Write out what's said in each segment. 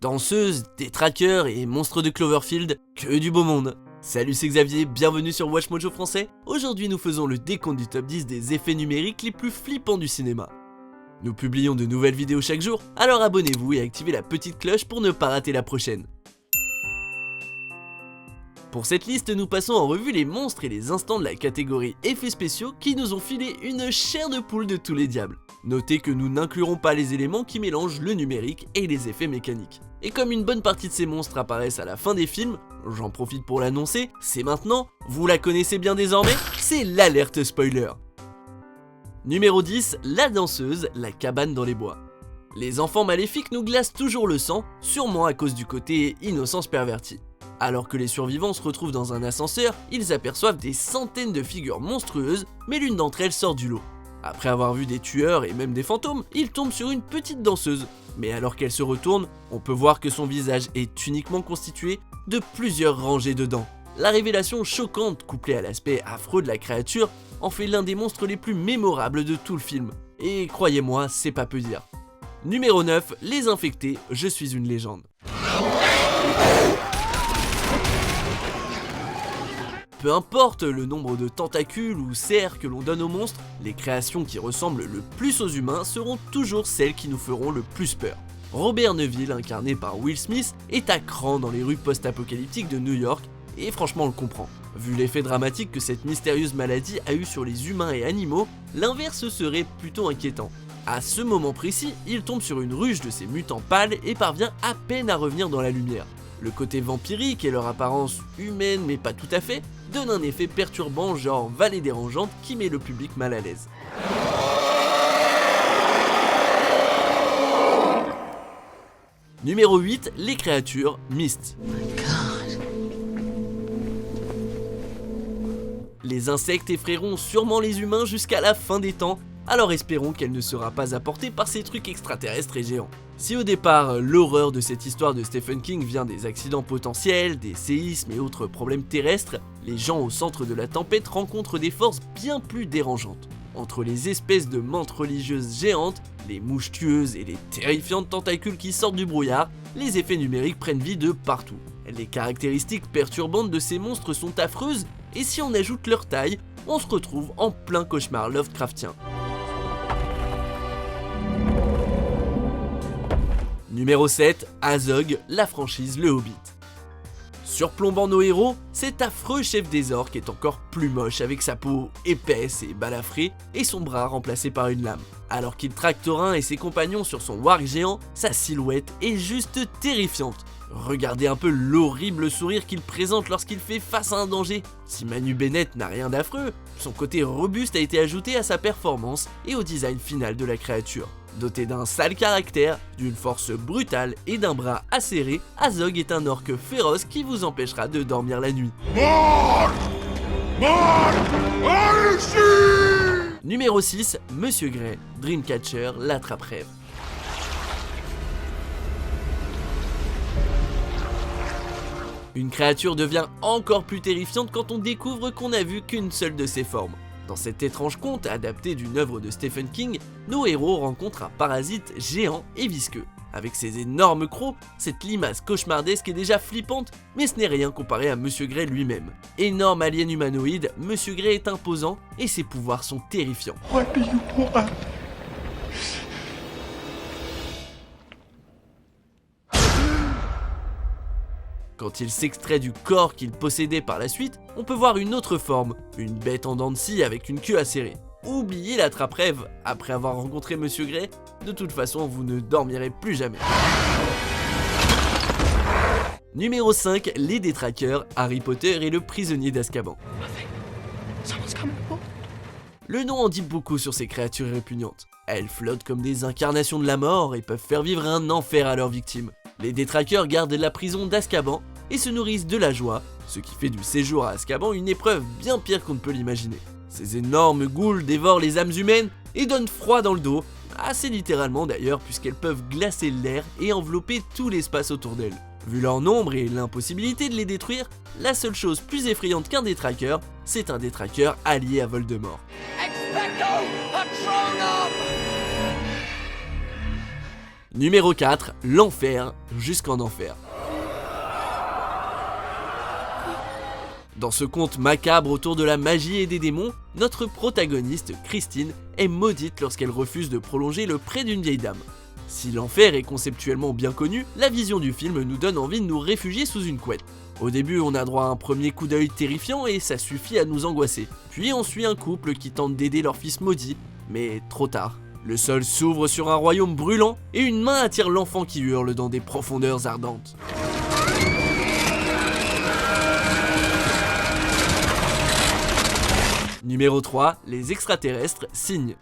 Danseuses, détraqueurs et monstres de Cloverfield, que du beau monde. Salut, c'est Xavier, bienvenue sur Watch Mojo français. Aujourd'hui nous faisons le décompte du top 10 des effets numériques les plus flippants du cinéma. Nous publions de nouvelles vidéos chaque jour, alors abonnez-vous et activez la petite cloche pour ne pas rater la prochaine. Pour cette liste, nous passons en revue les monstres et les instants de la catégorie effets spéciaux qui nous ont filé une chair de poule de tous les diables. Notez que nous n'inclurons pas les éléments qui mélangent le numérique et les effets mécaniques. Et comme une bonne partie de ces monstres apparaissent à la fin des films, j'en profite pour l'annoncer, c'est maintenant, vous la connaissez bien désormais, c'est l'alerte spoiler. Numéro 10, la danseuse, la cabane dans les bois. Les enfants maléfiques nous glacent toujours le sang, sûrement à cause du côté innocence pervertie. Alors que les survivants se retrouvent dans un ascenseur, ils aperçoivent des centaines de figures monstrueuses, mais l'une d'entre elles sort du lot. Après avoir vu des tueurs et même des fantômes, ils tombent sur une petite danseuse. Mais alors qu'elle se retourne, on peut voir que son visage est uniquement constitué de plusieurs rangées de dents. La révélation choquante couplée à l'aspect affreux de la créature en fait l'un des monstres les plus mémorables de tout le film. Et croyez-moi, c'est pas peu dire. Numéro 9, les infectés, je suis une légende. Peu importe le nombre de tentacules ou serres que l'on donne aux monstres, les créations qui ressemblent le plus aux humains seront toujours celles qui nous feront le plus peur. Robert Neville, incarné par Will Smith, est à cran dans les rues post-apocalyptiques de New York, et franchement on le comprend. Vu l'effet dramatique que cette mystérieuse maladie a eu sur les humains et animaux, l'inverse serait plutôt inquiétant. À ce moment précis, il tombe sur une ruche de ces mutants pâles et parvient à peine à revenir dans la lumière. Le côté vampirique et leur apparence humaine mais pas tout à fait, donne un effet perturbant genre vallée dérangeante qui met le public mal à l'aise. Numéro 8, les créatures Myst. Les insectes effrayeront sûrement les humains jusqu'à la fin des temps, alors espérons qu'elle ne sera pas apportée par ces trucs extraterrestres et géants. Si au départ, l'horreur de cette histoire de Stephen King vient des accidents potentiels, des séismes et autres problèmes terrestres, les gens au centre de la tempête rencontrent des forces bien plus dérangeantes. Entre les espèces de mantes religieuses géantes, les mouches tueuses et les terrifiantes tentacules qui sortent du brouillard, les effets numériques prennent vie de partout. Les caractéristiques perturbantes de ces monstres sont affreuses, et si on ajoute leur taille, on se retrouve en plein cauchemar Lovecraftien. Numéro 7, Azog, la franchise Le Hobbit. Surplombant nos héros, cet affreux chef des orques est encore plus moche avec sa peau épaisse et balafrée et son bras remplacé par une lame. Alors qu'il traque Thorin et ses compagnons sur son warg géant, sa silhouette est juste terrifiante. Regardez un peu l'horrible sourire qu'il présente lorsqu'il fait face à un danger. Si Manu Bennett n'a rien d'affreux, son côté robuste a été ajouté à sa performance et au design final de la créature. Doté d'un sale caractère, d'une force brutale et d'un bras acéré, Azog est un orque féroce qui vous empêchera de dormir la nuit. Numéro 6, Monsieur Grey, Dreamcatcher, l'attrape-rêve. Une créature devient encore plus terrifiante quand on découvre qu'on n'a vu qu'une seule de ses formes. Dans cet étrange conte adapté d'une œuvre de Stephen King, nos héros rencontrent un parasite géant et visqueux. Avec ses énormes crocs, cette limace cauchemardesque est déjà flippante, mais ce n'est rien comparé à Monsieur Grey lui-même. Énorme alien humanoïde, Monsieur Grey est imposant et ses pouvoirs sont terrifiants. What do you want? Quand il s'extrait du corps qu'il possédait par la suite, on peut voir une autre forme, une bête en dents de scie avec une queue acérée. Oubliez l'attrape-rêve, après avoir rencontré Monsieur Grey, de toute façon vous ne dormirez plus jamais. Numéro 5, les détraqueurs, Harry Potter et le prisonnier d'Azkaban. Le nom en dit beaucoup sur ces créatures répugnantes. Elles flottent comme des incarnations de la mort et peuvent faire vivre un enfer à leurs victimes. Les détraqueurs gardent la prison d'Azkaban et se nourrissent de la joie, ce qui fait du séjour à Azkaban une épreuve bien pire qu'on ne peut l'imaginer. Ces énormes ghouls dévorent les âmes humaines et donnent froid dans le dos, assez littéralement d'ailleurs puisqu'elles peuvent glacer l'air et envelopper tout l'espace autour d'elles. Vu leur nombre et l'impossibilité de les détruire, la seule chose plus effrayante qu'un détraqueur, c'est un détraqueur allié à Voldemort. Expecto Patronum! Numéro 4, l'enfer jusqu'en enfer. Dans ce conte macabre autour de la magie et des démons, notre protagoniste, Christine, est maudite lorsqu'elle refuse de prolonger le prêt d'une vieille dame. Si l'enfer est conceptuellement bien connu, la vision du film nous donne envie de nous réfugier sous une couette. Au début, on a droit à un premier coup d'œil terrifiant et ça suffit à nous angoisser. Puis on suit un couple qui tente d'aider leur fils maudit, mais trop tard. Le sol s'ouvre sur un royaume brûlant et une main attire l'enfant qui hurle dans des profondeurs ardentes. Numéro 3, les extraterrestres signent.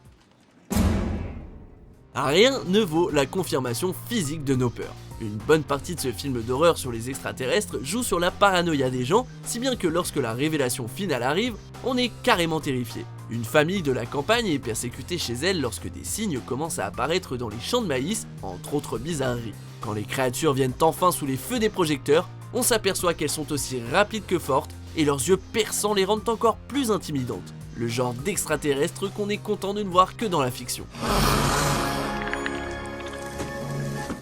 Rien ne vaut la confirmation physique de nos peurs. Une bonne partie de ce film d'horreur sur les extraterrestres joue sur la paranoïa des gens, si bien que lorsque la révélation finale arrive, on est carrément terrifié. Une famille de la campagne est persécutée chez elle lorsque des signes commencent à apparaître dans les champs de maïs, entre autres bizarreries. Quand les créatures viennent enfin sous les feux des projecteurs, on s'aperçoit qu'elles sont aussi rapides que fortes, et leurs yeux perçants les rendent encore plus intimidantes. Le genre d'extraterrestre qu'on est content de ne voir que dans la fiction.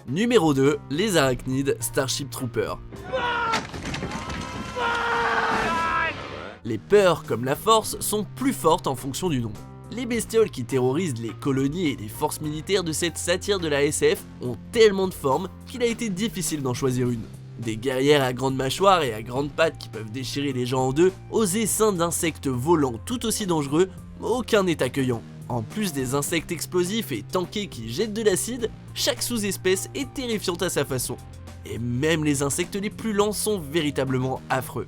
Numéro 2, les arachnides Starship Troopers. Les peurs, comme la force, sont plus fortes en fonction du nombre. Les bestioles qui terrorisent les colonies et les forces militaires de cette satire de la SF ont tellement de formes qu'il a été difficile d'en choisir une. Des guerrières à grandes mâchoires et à grandes pattes qui peuvent déchirer les gens en deux, aux essaims d'insectes volants tout aussi dangereux, aucun n'est accueillant. En plus des insectes explosifs et tankés qui jettent de l'acide, chaque sous-espèce est terrifiante à sa façon. Et même les insectes les plus lents sont véritablement affreux.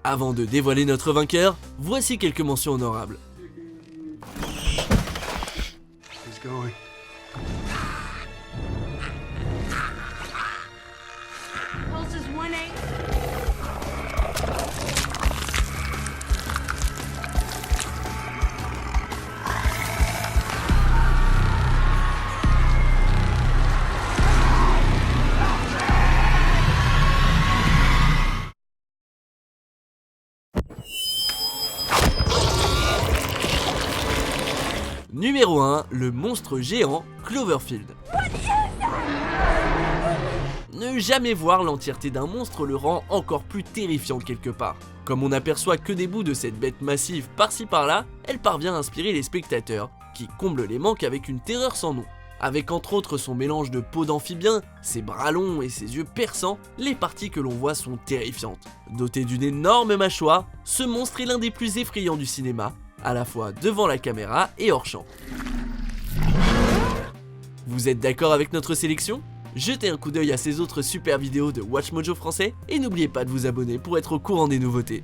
Avant de dévoiler notre vainqueur, voici quelques mentions honorables. Numéro 1, le monstre géant Cloverfield. Ne jamais voir l'entièreté d'un monstre le rend encore plus terrifiant quelque part. Comme on n'aperçoit que des bouts de cette bête massive par-ci par-là, elle parvient à inspirer les spectateurs, qui comblent les manques avec une terreur sans nom. Avec entre autres son mélange de peau d'amphibien, ses bras longs et ses yeux perçants, les parties que l'on voit sont terrifiantes. Doté d'une énorme mâchoire, ce monstre est l'un des plus effrayants du cinéma, à la fois devant la caméra et hors champ. Vous êtes d'accord avec notre sélection ? Jetez un coup d'œil à ces autres super vidéos de WatchMojo français et n'oubliez pas de vous abonner pour être au courant des nouveautés.